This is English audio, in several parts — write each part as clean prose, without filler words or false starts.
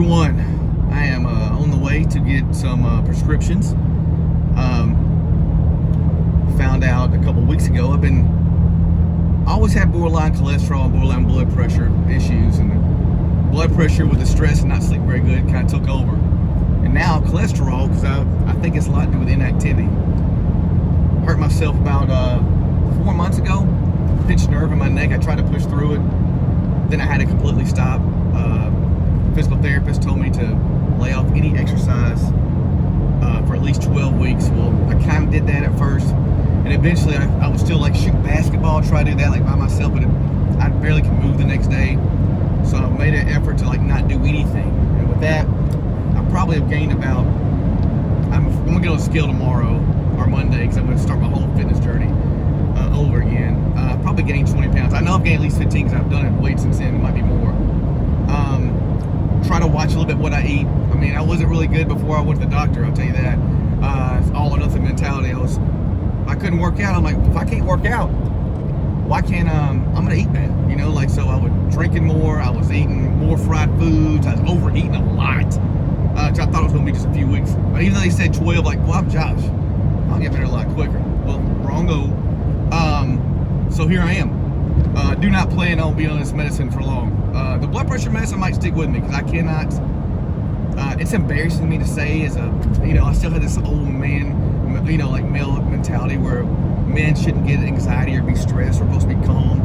everyone. I am on the way to get some prescriptions. Found out a couple weeks ago I always had borderline cholesterol and borderline blood pressure issues, and the blood pressure with the stress and not sleeping very good kind of took over. And now cholesterol, because I think it's a lot to do with inactivity. Hurt myself about 4 months ago. Pinched nerve in my neck. I tried to push through it. Then I had to completely stop. Physical therapist told me to lay off any exercise for at least 12 weeks. Well, I kind of did that at first, and eventually I would still like shoot basketball, try to do that like by myself, but I barely could move the next day. So I made an effort to like not do anything. And with that, I probably have gained about, I'm gonna get on a scale tomorrow or Monday because I'm gonna start my whole fitness journey over again. Probably gained 20 pounds. I know I've gained at least 15 because I've done it weight since then. It might be more. Try to watch a little bit what I eat. I mean, I wasn't really good before I went to the doctor, I'll tell you that. It's all or nothing mentality. I couldn't work out. I'm like, if I can't work out, why can't I'm gonna eat bad, you know? Like, so I was drinking more, I was eating more fried foods, I was overeating a lot. Which I thought it was gonna be just a few weeks. But even though they said 12, like, well, I'm Josh, I'll get better a lot quicker. Well, wrong-o. So here I am. Do not plan on being on this medicine for long. The blood pressure medicine might stick with me because I cannot. It's embarrassing to me to say, I still have this old man, like male mentality where men shouldn't get anxiety or be stressed. We're supposed to be calm.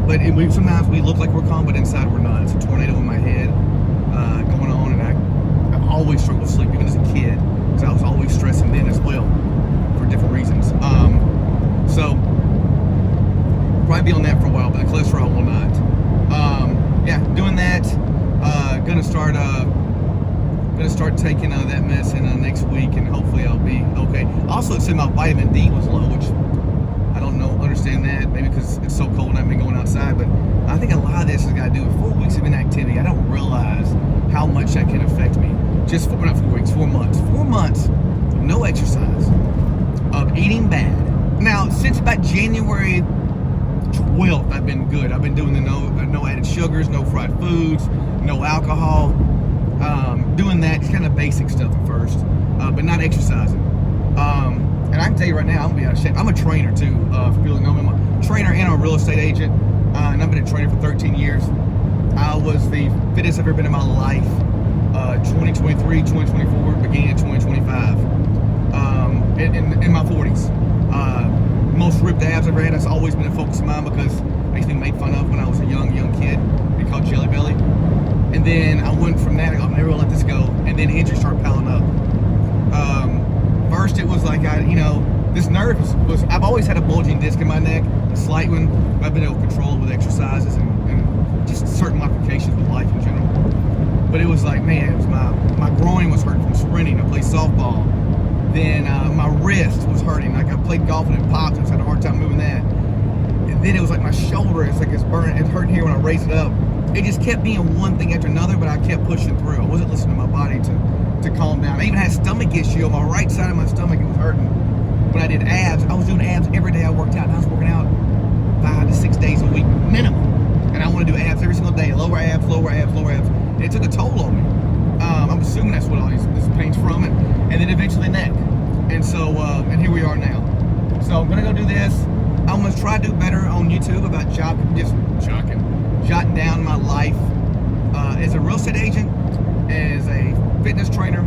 But sometimes we look like we're calm, but inside we're not. It's a tornado in my head going on, and I've always struggled with sleep, even as a kid, because I was always stressing then as well for different reasons. So probably be on that for a while, but the cholesterol will not. Doing that. Gonna start taking that medicine next week, and hopefully I'll be okay. Also, it said my vitamin D was low, which I don't understand that. Maybe because it's so cold and I've been going outside, but I think a lot of this has got to do with 4 weeks of inactivity. I don't realize how much that can affect me. Not 4 weeks, 4 months. 4 months of no exercise, of eating bad. Now, since about January 12th, I've been good. I've been doing the no added sugars, no fried foods, no alcohol. Doing that kind of basic stuff at first, but not exercising. And I can tell you right now, I'm gonna be out of shape. I'm a trainer too. For people that know me, I'm a trainer and I'm a real estate agent. And I've been a trainer for 13 years. I was the fittest I've ever been in my life. 2023, 2024, beginning of 2025. In my 40s. Most ripped abs I've ever had. That's always been a focus of mine because I used to be made fun of when I was a young kid. They called Jelly Belly. And then I went from that, I'm never gonna let this go. And then injuries started piling up. First it was like this nerve was I've always had a bulging disc in my neck, a slight one. I've been able to control it with exercises and just certain modifications with life in general. But it was like, man, it was my groin was hurting from sprinting. I played softball. Then my wrist was hurting. Like I played golf and it popped, and I had a hard time moving that. And then it was like my shoulder, it's burning, it's hurting here when I raise it up. It just kept being one thing after another, but I kept pushing through. I wasn't listening to my body to calm down. I even had a stomach issue on my right side of my stomach. It was hurting. When I did abs, I was doing abs every day I worked out, and I was working out 5 to 6 days a week minimum. And I want to do abs every single day, lower abs, lower abs, lower abs. And it took a toll on me. I'm assuming that's what all this pain's from, and then eventually neck. And so, and here we are now. So I'm gonna go do this. I'm gonna try to do better on YouTube about jotting down my life as a real estate agent, as a fitness trainer,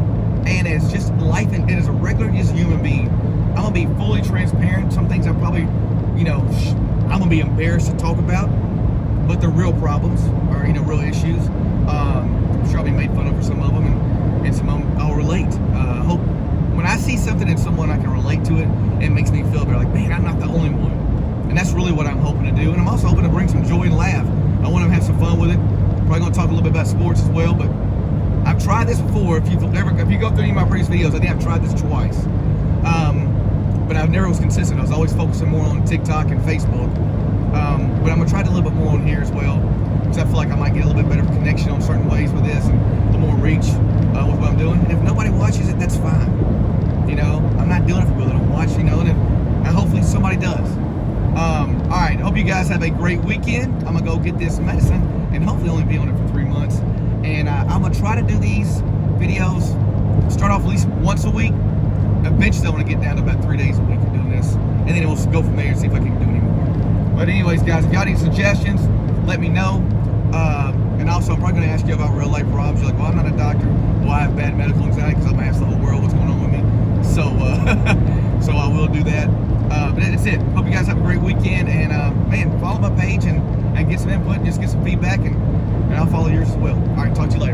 and as just life and as a regular just human being. I'm gonna be fully transparent. Some things I probably, I'm gonna be embarrassed to talk about, but they're real problems or real issues. I'm sure I'll be made fun of for some of them, and some of them I'll relate. Hope when I see something in someone I can relate to it, it makes me feel better. Like, man, I'm not the only one. And that's really what I'm hoping to do. And I'm also hoping to bring some joy and laugh. I want to have some fun with it. Probably going to talk a little bit about sports as well. But I've tried this before. If you go through any of my previous videos, I think I've tried this twice. But I never was consistent. I was always focusing more on TikTok and Facebook. But I'm going to try to do a little bit more on here as well. Because I feel like I might get a little bit better connection on certain ways with this and a little more reach with what I'm doing. And if nobody watches it, that's fine. I'm not doing it for people that don't watch, and hopefully somebody does. All right, hope you guys have a great weekend. I'm gonna go get this medicine and hopefully only be on it for 3 months. And I'm going to try to do these videos, start off at least once a week. Eventually, I want to get down to about 3 days a week of doing this. And then we'll go from there and see if I can do any more. But anyways, guys, if y'all need suggestions, let me know. And also, I'm probably going to ask you about real life problems. You're like, well, I'm not a doctor. Well, I have bad medical anxiety because I'm going to ask the whole world what's going on with me. So, so I will do that. But that's it. Hope you guys have a great weekend. And, man, follow my page and get some input and just get some feedback. And I'll follow yours as well. All right, talk to you later.